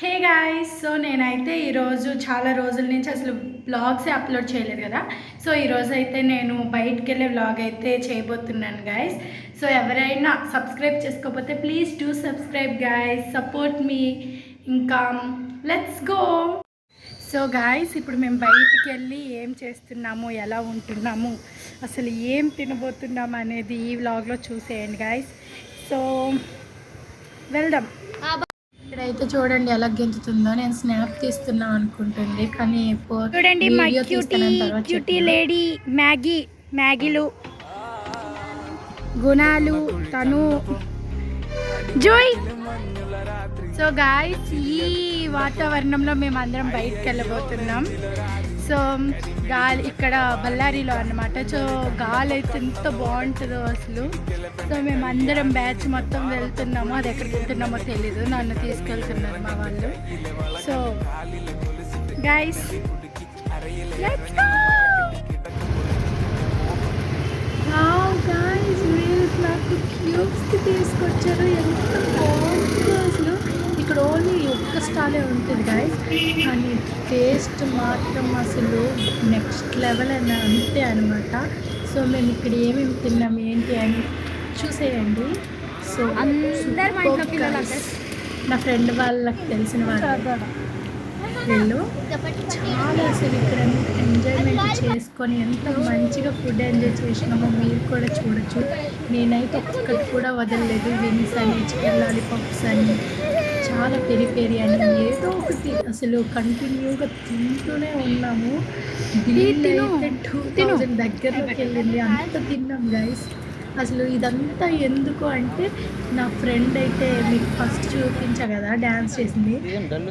Hey guys, so నేనైతే ఈరోజు చాలా రోజుల నుంచి అసలు బ్లాగ్సే అప్లోడ్ చేయలేదు కదా. సో ఈరోజు అయితే నేను బయటికి వెళ్ళే బ్లాగ్ అయితే చేయబోతున్నాను గాయస్. సో ఎవరైనా సబ్స్క్రైబ్ చేసుకోకపోతే please do subscribe guys, support me. ఇంకా లెట్స్ గో. సో గాయస్, ఇప్పుడు మేము బయటికి వెళ్ళి ఏం చేస్తున్నాము, ఎలా ఉంటున్నాము, అసలు ఏం తినబోతున్నాము అనేది ఈ వ్లాగ్లో చూసేయండి గాయస్. సో వెళ్దాం. ఇక్కడైతే చూడండి ఎలా గెంతుతుందో. నేను స్నాప్ తీస్తున్నా అనుకుంటుంది, కానీ చూడండి మా క్యూటీ లేడీ మ్యాగీలు గుణాలు తను జోయ్. సో గాయస్, ఈ వాతావరణంలో మేము అందరం బయటకు వెళ్ళబోతున్నాం. సో గాలి ఇక్కడ బళ్ళారిలో అన్నమాట. సో గాలి అయితే ఎంత బాగుంటుందో అసలు. సో మేము అందరం బ్యాచ్ మొత్తం వెళ్తున్నాము. అది ఎక్కడికి వెళ్తున్నామో తెలీదు, నన్ను తీసుకెళ్తున్నారు మా వాళ్ళు. So guys let's go. Guys, వీళ్ళు నాకు క్యూబ్స్కి తీసుకొచ్చారు. ఎంత బాగుంటుందో అసలు. ఇక్కడ ఓన్లీ ఒక్క స్టాలే ఉంటుంది గాయస్, కానీ టేస్ట్ మాత్రం అసలు నెక్స్ట్ లెవెల్ అని అంతే అనమాట. సో మేము ఇక్కడ ఏమేమి తిన్నాం ఏంటి అని చూసేయండి. సో నా ఫ్రెండ్ వాళ్ళకి తెలిసిన వాళ్ళు వీళ్ళు చాలా అసలు ఇక్కడ ఎంజాయ్మెంట్ చేసుకొని ఎంత మంచిగా ఫుడ్ ఎంజాయ్ చేసినామో మీరు కూడా చూడొచ్చు. నేనైతే ఒక్కటి కూడా వదలలేదు. వింగ్స్ అని, చికెన్ లాలీపాప్స్ అని, చాలా పెరి అని ఏదో ఒకటి అసలు కంటిన్యూగా తింటూనే ఉన్నాము. బిల్ అయితే 2000 దగ్గరలోకి వెళ్ళింది. అంత తిన్నాం గైస్. అసలు ఇదంతా ఎందుకు అంటే, నా ఫ్రెండ్ అయితే మీకు ఫస్ట్ చూపించా కదా డ్యాన్స్ చేసింది,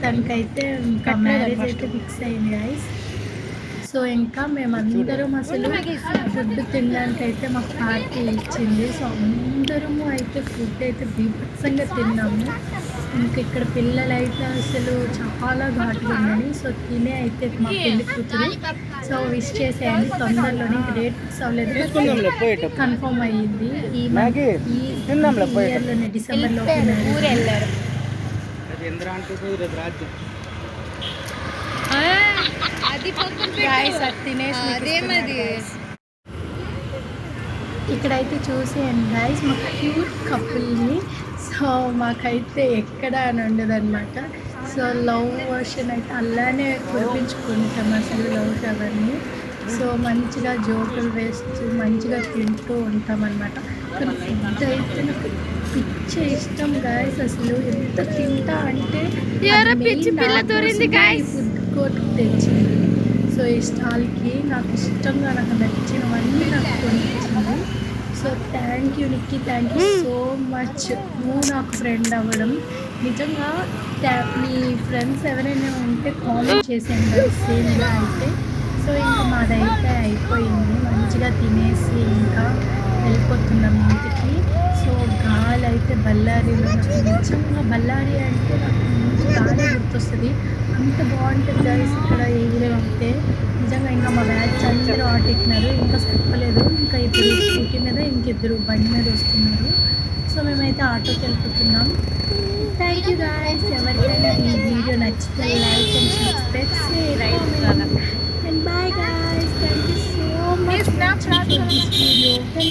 తనకైతే ఇంకా మ్యారేజ్ అయితే ఫిక్స్ అయింది గైస్. సో ఇంకా మేమందరం అసలు ఫుడ్ తినడానికి అయితే మాకు పార్టీ ఇచ్చింది. సో అందరము అయితే ఫుడ్ అయితే బీభత్సంగా తిన్నాము. ఇంకా ఇక్కడ పిల్లలు అయితే అసలు చాలా ఘాటుగా ఉందని. సో తినే అయితే మా పెళ్లి కూతురు. సో విష్ చేసేయండి తొందరలోనే. ఇంకా డేట్ ఫిక్స్ అవ్వలేదు, కన్ఫర్మ్ అయ్యింది. ఈ ఇయర్లోనే డిసెంబర్లో వెళ్ళారు. ఇక్కడైతే చూసేయండి గైస్, మా క్యూట్ కపుల్ని. సో మాకైతే ఎక్కడ అని ఉండదు అనమాట. సో లవ్ వర్షన్ అయితే అలానే కురిపించుకుంటాం అసలు లవ్ షవర్ని. సో మంచిగా జోకులు వేస్తూ మంచిగా తింటూ ఉంటాం అనమాట. కానీ ఫుడ్ అయితే నాకు పిచ్చ ఇష్టం గాయస్. అసలు ఎంత తింటా అంటే ఫుడ్ కోర్ట్ తెచ్చింది. సో ఈ స్టాల్కి నాకు ఇష్టంగా నాకు నచ్చినవన్నీ నాకు కొనిచ్చింది. So thank you Nikki, thank you so much. నువ్వు నాకు ఫ్రెండ్ అవ్వడం నిజంగా. మీ ఫ్రెండ్స్ ఎవరైనా ఉంటే కామెంట్ చేసేయండి సేమ్గా అయితే. సో ఇంకా మాదైతే అయిపోయింది, మంచిగా తినేసి ఇంకా వెళ్ళిపోతున్నాం ఇంటికి. సో గాలి అయితే బళ్ళారిలో నిజంగా, బళ్ళారి అంటే నాకు గాలి గుర్తొస్తుంది. అంత బాగుంటుంది గైస్ ఇక్కడ ఏరియా అయితే నిజంగా. ఇంకా మా బ్యాచ్ అందరూ ఆటెక్కినారు, ఇంకా చెప్పలేదు. ఇంకా ఇద్దరు స్కూటీ మీద, ఇంకిద్దరు బండి మీద వస్తున్నారు. సో మేమైతే ఆటోకి వెళ్ళిపోతున్నాం. Thank you guys. ఎవరికైనా ఈ వీడియో నచ్చితే like and subscribe, share and bye guys. Thank you so much for this video.